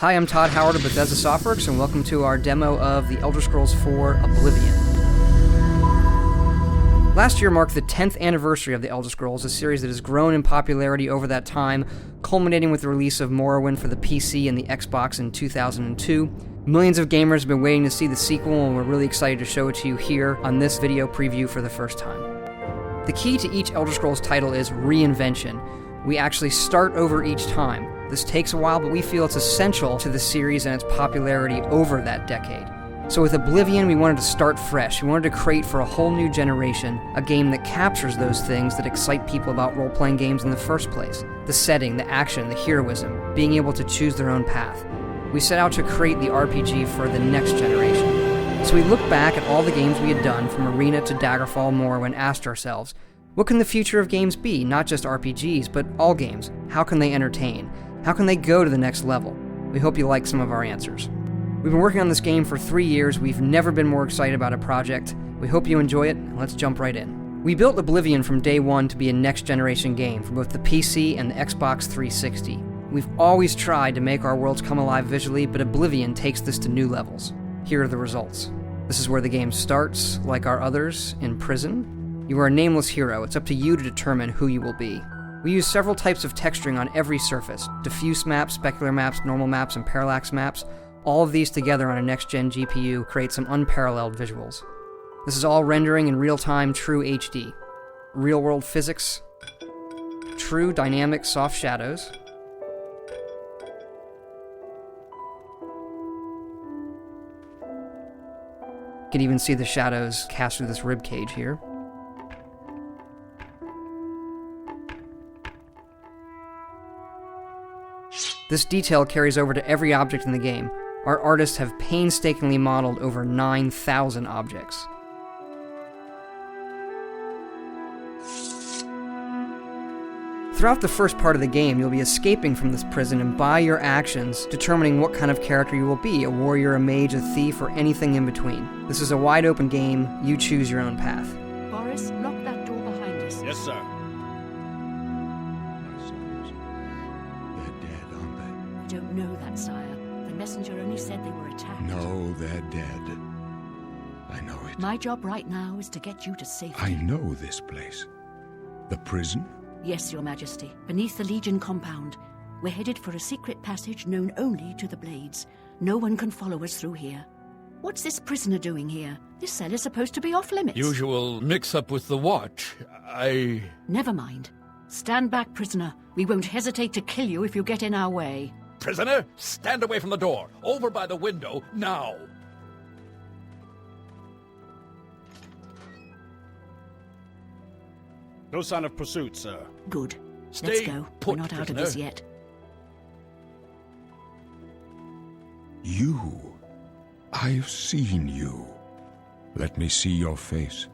Hi, I'm Todd Howard of Bethesda Softworks, and welcome to our demo of The Elder Scrolls IV Oblivion. Last year marked the 10th anniversary of The Elder Scrolls, a series that has grown in popularity over that time, culminating with the release of Morrowind for the PC and the Xbox in 2002. Millions of gamers have been waiting to see the sequel, and we're really excited to show it to you here on this video preview for the first time. The key to each Elder Scrolls title is reinvention. We actually start over each time. This takes a while, but we feel it's essential to the series and its popularity over that decade. So with Oblivion, we wanted to start fresh. We wanted to create for a whole new generation a game that captures those things that excite people about role-playing games in the first place. The setting, the action, the heroism, being able to choose their own path. We set out to create the RPG for the next generation. So we looked back at all the games we had done, from Arena to Daggerfall, Morrowind, and asked ourselves, what can the future of games be? Not just RPGs, but all games. How can they entertain? How can they go to the next level? We hope you like some of our answers. We've been working on this game for 3 years. We've never been more excited about a project. We hope you enjoy it, and let's jump right in. We built Oblivion from day one to be a next-generation game for both the PC and the Xbox 360. We've always tried to make our worlds come alive visually, but Oblivion takes this to new levels. Here are the results. This is where the game starts, like our others, in prison. You are a nameless hero. It's up to you to determine who you will be. We use several types of texturing on every surface: diffuse maps, specular maps, normal maps, and parallax maps. All of these together on a next-gen GPU create some unparalleled visuals. This is all rendering in real-time true HD. Real-world physics, true dynamic soft shadows, you can even see the shadows cast through this ribcage here. This detail carries over to every object in the game. Our artists have painstakingly modeled over 9,000 objects. Throughout the first part of the game, you'll be escaping from this prison, and by your actions, determining what kind of character you will be: a warrior, a mage, a thief, or anything in between. This is a wide-open game. You choose your own path. Boris, lock that door behind us. Yes, sir. We don't know that, sire. The messenger only said they were attacked. No, they're dead. I know it. My job right now is to get you to safety. I know this place. The prison? Yes, Your Majesty. Beneath the Legion compound. We're headed for a secret passage known only to the Blades. No one can follow us through here. What's this prisoner doing here? This cell is supposed to be off limits. Usual mix-up with the watch. Never mind. Stand back, prisoner. We won't hesitate to kill you if you get in our way. Prisoner, stand away from the door. Over by the window, now. No sign of pursuit, sir. Good. Stay Let's go. put, We're not out of prisoner. this yet. You. I've seen you. Let me see your face.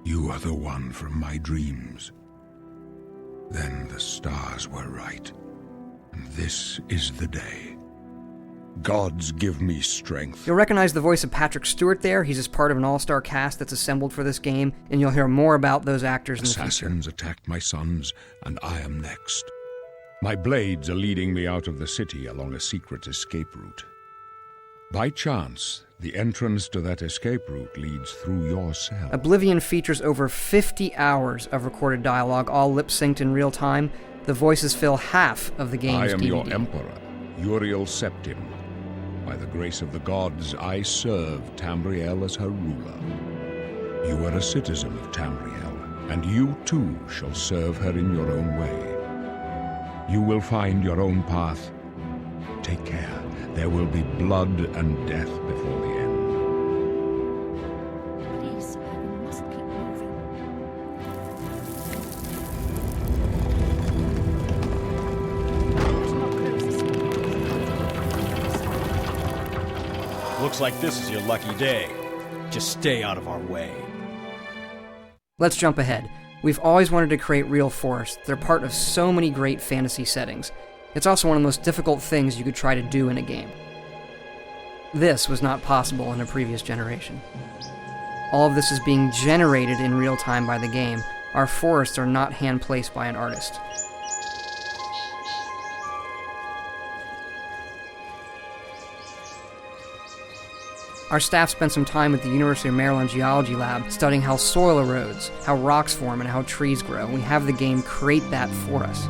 You are the one from my dreams. Then the stars were right. And this is the day. Gods give me strength. You'll recognize the voice of Patrick Stewart there. He's just part of an all-star cast that's assembled for this game, and you'll hear more about those actors in the future. Assassins attacked my sons, and I am next. My blades are leading me out of the city along a secret escape route. By chance, the entrance to that escape route leads through your cell. Oblivion features over 50 hours of recorded dialogue, all lip-synced in real time. The voices fill half of the game's I am DVD. your emperor, Uriel Septim. By the grace of the gods, I serve Tamriel as her ruler. You are a citizen of Tamriel, and you too shall serve her in your own way. You will find your own path. Take care. There will be blood and death before the end. Please, sire, we must keep moving. Let's not close this gate. Looks like this is your lucky day. Just stay out of our way. Let's jump ahead. We've always wanted to create real forests. They're part of so many great fantasy settings. It's also one of the most difficult things you could try to do in a game. This was not possible in a previous generation. All of this is being generated in real time by the game. Our forests are not hand-placed by an artist. Our staff spent some time at the University of Maryland Geology Lab studying how soil erodes, how rocks form, and how trees grow. We have the game create that for us.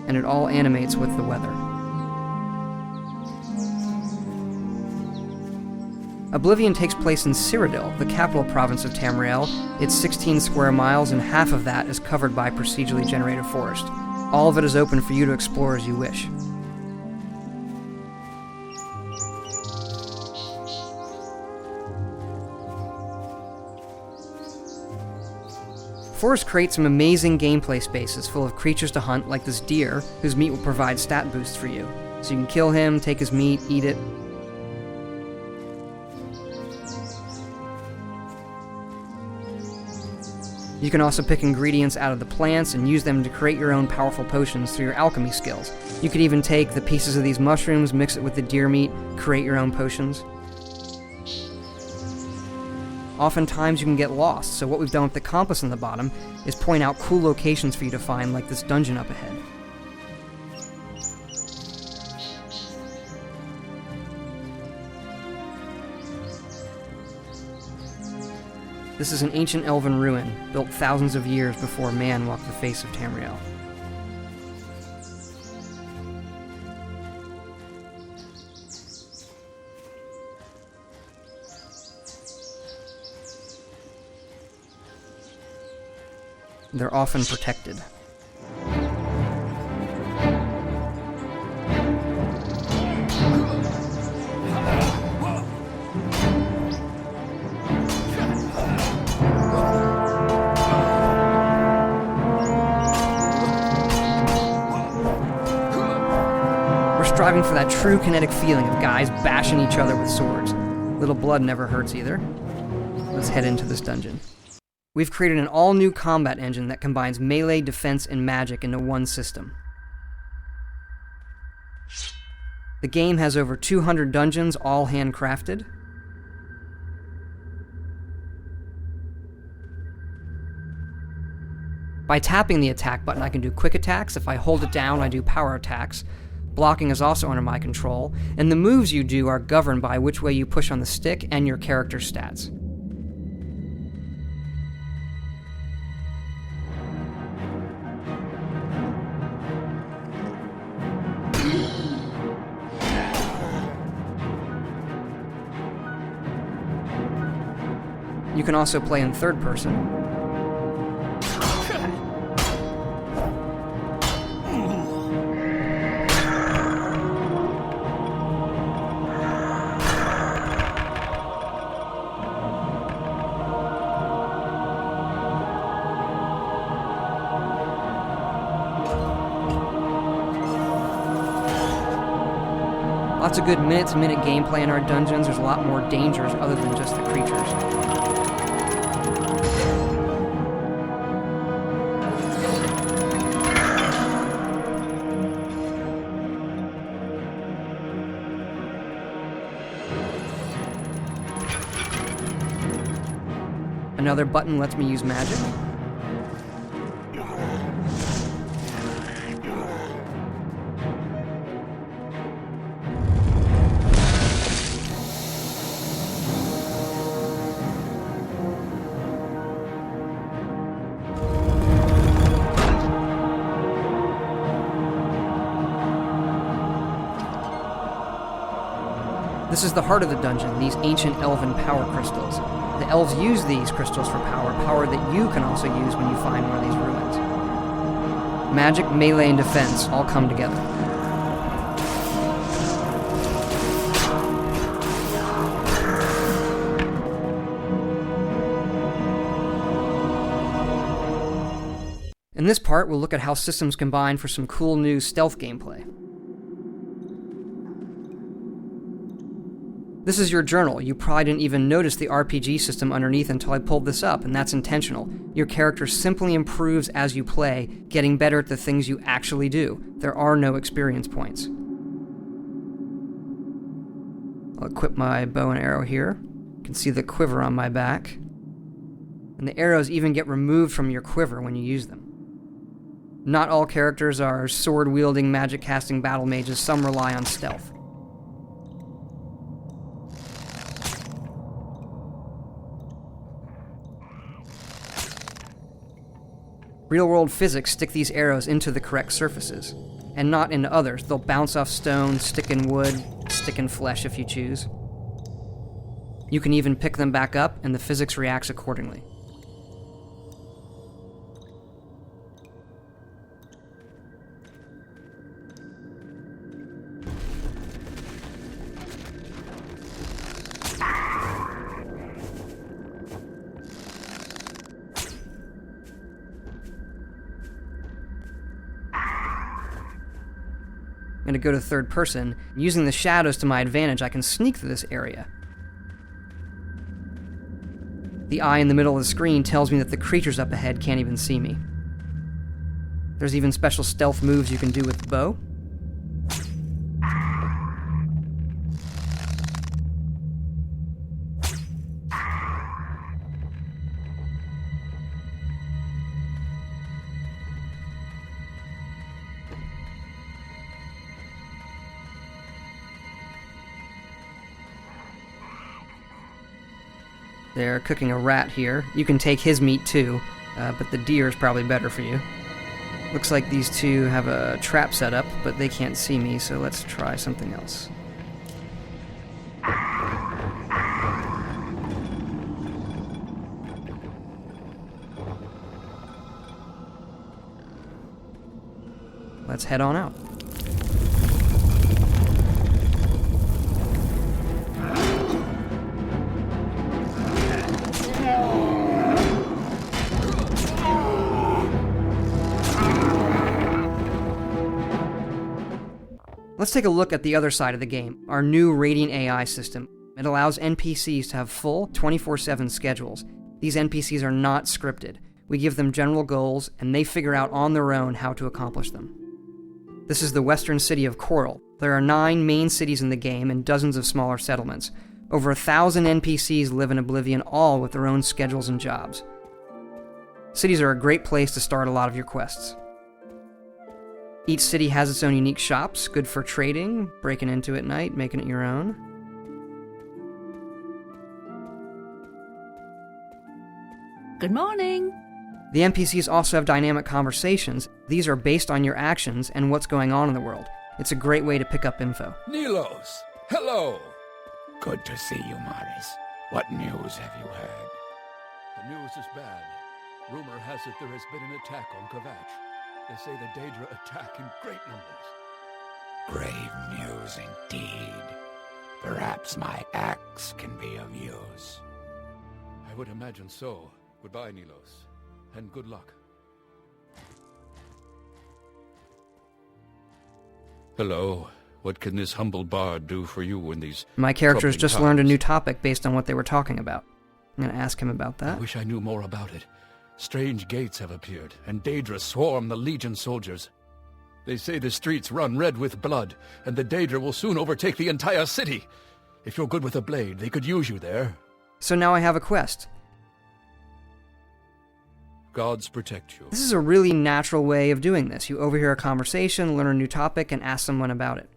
And it all animates with the weather. Oblivion takes place in Cyrodiil, the capital province of Tamriel. It's 16 square miles, and half of that is covered by procedurally generated forest. All of it is open for you to explore as you wish. Forest creates some amazing gameplay spaces full of creatures to hunt, like this deer, whose meat will provide stat boosts for you. So you can kill him, take his meat, eat it. You can also pick ingredients out of the plants and use them to create your own powerful potions through your alchemy skills. You could even take the pieces of these mushrooms, mix it with the deer meat, create your own potions. Oftentimes you can get lost, so what we've done with the compass on the bottom is point out cool locations for you to find, like this dungeon up ahead. This is an ancient elven ruin, built thousands of years before man walked the face of Tamriel. They're often protected. Striving for that true kinetic feeling of guys bashing each other with swords. Little blood never hurts either. Let's head into this dungeon. We've created an all-new combat engine that combines melee, defense, and magic into one system. The game has over 200 dungeons, all handcrafted. By tapping the attack button, I can do quick attacks. If I hold it down, I do power attacks. Blocking is also under my control, and the moves you do are governed by which way you push on the stick and your character's stats. You can also play in third person. Lots of good minute-to-minute gameplay in our dungeons. There's a lot more dangers other than just the creatures. Another button lets me use magic. This is the heart of the dungeon, these ancient elven power crystals. The elves use these crystals for power that you can also use when you find one of these ruins. Magic, melee, and defense all come together. In this part, we'll look at how systems combine for some cool new stealth gameplay. This is your journal. You probably didn't even notice the RPG system underneath until I pulled this up, and that's intentional. Your character simply improves as you play, getting better at the things you actually do. There are no experience points. I'll equip my bow and arrow here. You can see the quiver on my back. And the arrows even get removed from your quiver when you use them. Not all characters are sword-wielding, magic-casting battle mages. Some rely on stealth. Real-world physics stick these arrows into the correct surfaces, and not into others. They'll bounce off stone, stick in wood, stick in flesh if you choose. You can even pick them back up, and the physics reacts accordingly. I'm going to go to third person. Using the shadows to my advantage, I can sneak through this area. The eye in the middle of the screen tells me that the creatures up ahead can't even see me. There's even special stealth moves you can do with the bow. They're cooking a rat here. You can take his meat too, but the deer is probably better for you. Looks like these two have a trap set up, but they can't see me, so let's try something else. Let's head on out. Let's take a look at the other side of the game, our new rating AI system. It allows NPCs to have full 24/7 schedules. These NPCs are not scripted. We give them general goals, and they figure out on their own how to accomplish them. This is the western city of Coral. There are 9 main cities in the game and dozens of smaller settlements. Over 1,000 NPCs live in Oblivion, all with their own schedules and jobs. Cities are a great place to start a lot of your quests. Each city has its own unique shops, good for trading, breaking into at night, making it your own. Good morning. The NPCs also have dynamic conversations. These are based on your actions and what's going on in the world. It's a great way to pick up info. Nilos, hello! Good to see you, Morris. What news have you heard? The news is bad. Rumor has it there has been an attack on Kvatch. They say the Daedra attack in great numbers. Grave news indeed. Perhaps my axe can be of use. I would imagine so. Goodbye, Nilos, and good luck. Hello. What can this humble bard do for you in these My character has troubling just learned a times? new topic based on what they were talking about. I'm going to ask him about I that. wish I knew more about it. Strange gates have appeared, and Daedra swarm the Legion soldiers. They say the streets run red with blood, and the Daedra will soon overtake the entire city. If you're good with a blade, they could use you there. So now I have a quest. Gods protect you. This is a really natural way of doing this. You overhear a conversation, learn a new topic, and ask someone about it.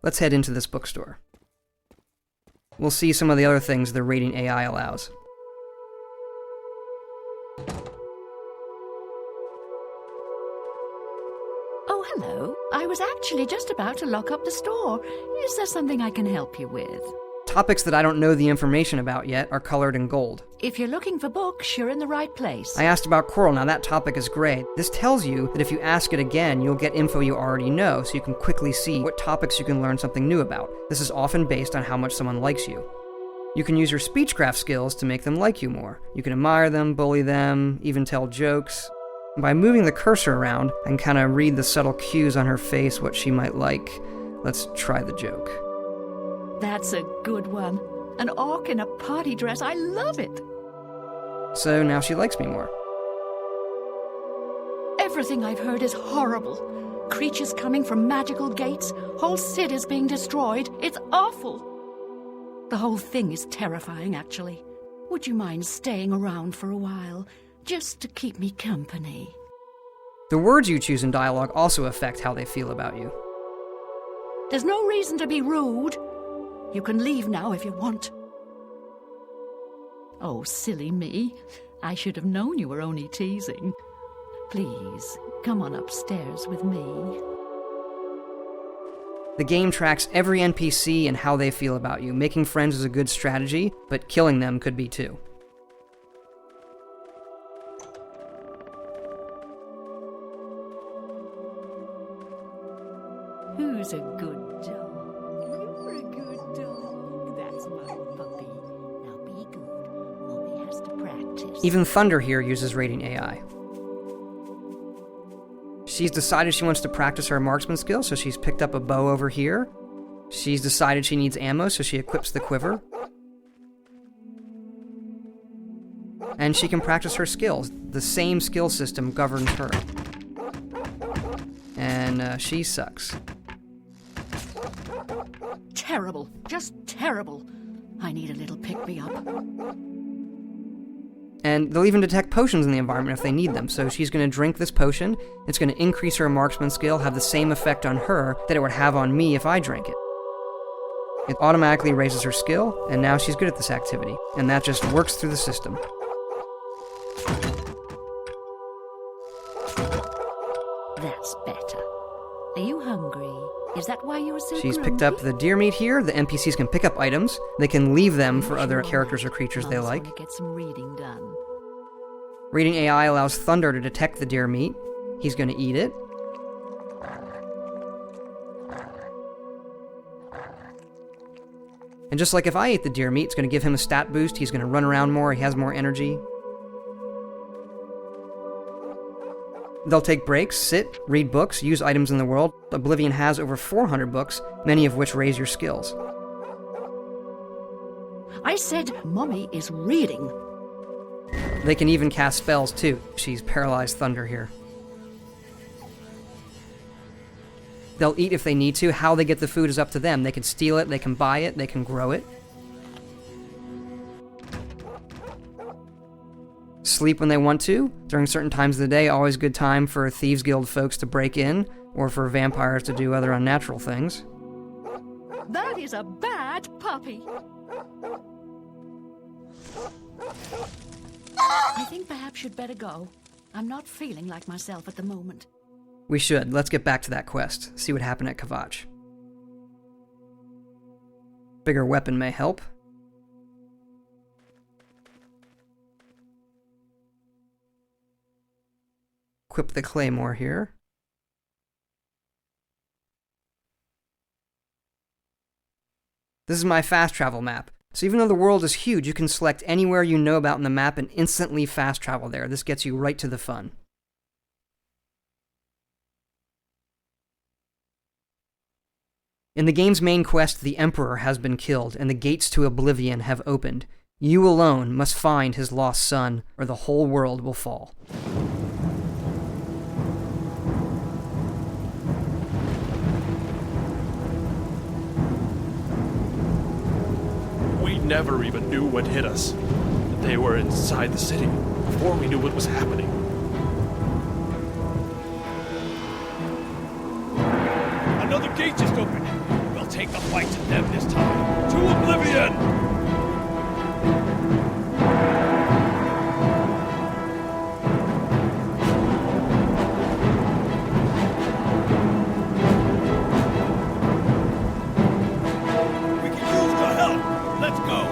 Let's head into this bookstore. We'll see some of the other things the rating AI allows. Oh, hello. I was actually just about to lock up the store. Is there something I can help you with? Topics that I don't know the information about yet are colored in gold. If you're looking for books, you're in the right place. I asked about Coral, now that topic is gray. This tells you that if you ask it again, you'll get info you already know, so you can quickly see what topics you can learn something new about. This is often based on how much someone likes you. You can use your speechcraft skills to make them like you more. You can admire them, bully them, even tell jokes. By moving the cursor around, I can kind of read the subtle cues on her face, what she might like. Let's try the joke. That's a good one. An orc in a party dress. I love it. So now she likes me more. Everything I've heard is horrible. Creatures coming from magical gates. Whole cities being destroyed. It's awful. The whole thing is terrifying, actually. Would you mind staying around for a while? Just to keep me company. The words you choose in dialogue also affect how they feel about you. There's no reason to be rude. You can leave now if you want. Oh, silly me. I should have known you were only teasing. Please, come on upstairs with me. The game tracks every NPC and how they feel about you. Making friends is a good strategy, but killing them could be too. Who's a good dog? You're a good dog. That's my puppy. Now be good. Mommy has to practice. Even Thunder here uses rating AI. She's decided she wants to practice her marksman skill, so she's picked up a bow over here. She's decided she needs ammo, so she equips the quiver. And she can practice her skills. The same skill system governs her. And she sucks. Terrible. Just terrible. I need a little pick-me-up. And they'll even detect potions in the environment if they need them. So she's going to drink this potion. It's going to increase her marksman skill, have the same effect on her that it would have on me if I drank it. It automatically raises her skill, and now she's good at this activity. And that just works through the system. That's better. Are you hungry? Is that why you were so She's grumpy? picked up the deer meat here. The NPCs can pick up items. They can leave them for other characters or creatures they Mom's like. gonna get some reading done. Reading AI allows Thunder to detect the deer meat. He's going to eat it. And just like if I ate the deer meat, it's going to give him a stat boost. He's going to run around more. He has more energy. They'll take breaks, sit, read books, use items in the world. Oblivion has over 400 books, many of which raise your skills. I said Mommy is reading. They can even cast spells too. She's paralyzed Thunder here. They'll eat if they need to. How they get the food is up to them. They can steal it, they can buy it, they can grow it. Sleep when they want to. During certain times of the day, always a good time for Thieves Guild folks to break in, or for vampires to do other unnatural things. That is a bad puppy. I think perhaps you'd better go. I'm not feeling like myself at the moment. We should. Let's get back to that quest. See what happened at Kvatch. Bigger weapon may help. Equip the claymore here. This is my fast travel map. So even though the world is huge, you can select anywhere you know about in the map and instantly fast travel there. This gets you right to the fun. In the game's main quest, the Emperor has been killed, and the gates to Oblivion have opened. You alone must find his lost son, or the whole world will fall. We never even knew what hit us. They were inside the city before we knew what was happening. Another gate just opened. We'll take the fight to them this time. To Oblivion! We can use your help. Let's go.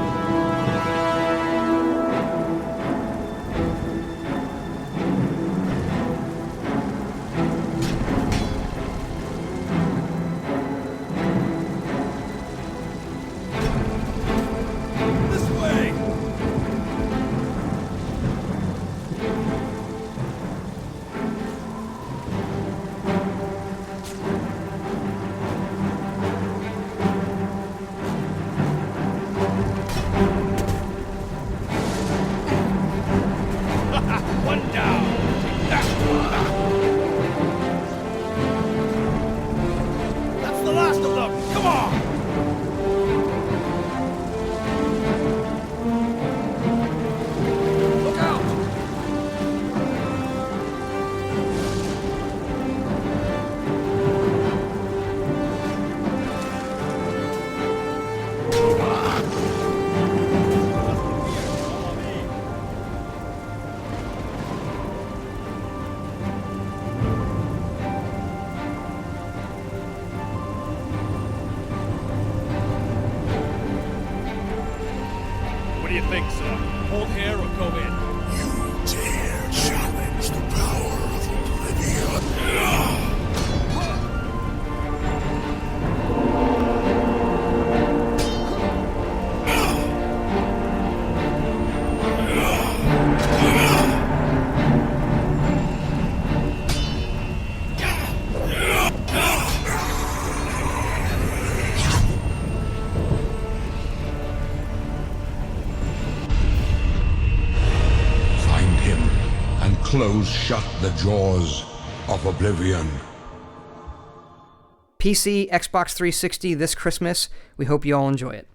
go in. You dare challenge the power of Oblivion? Close shut the jaws of Oblivion. PC, Xbox 360 this Christmas. We hope you all enjoy it.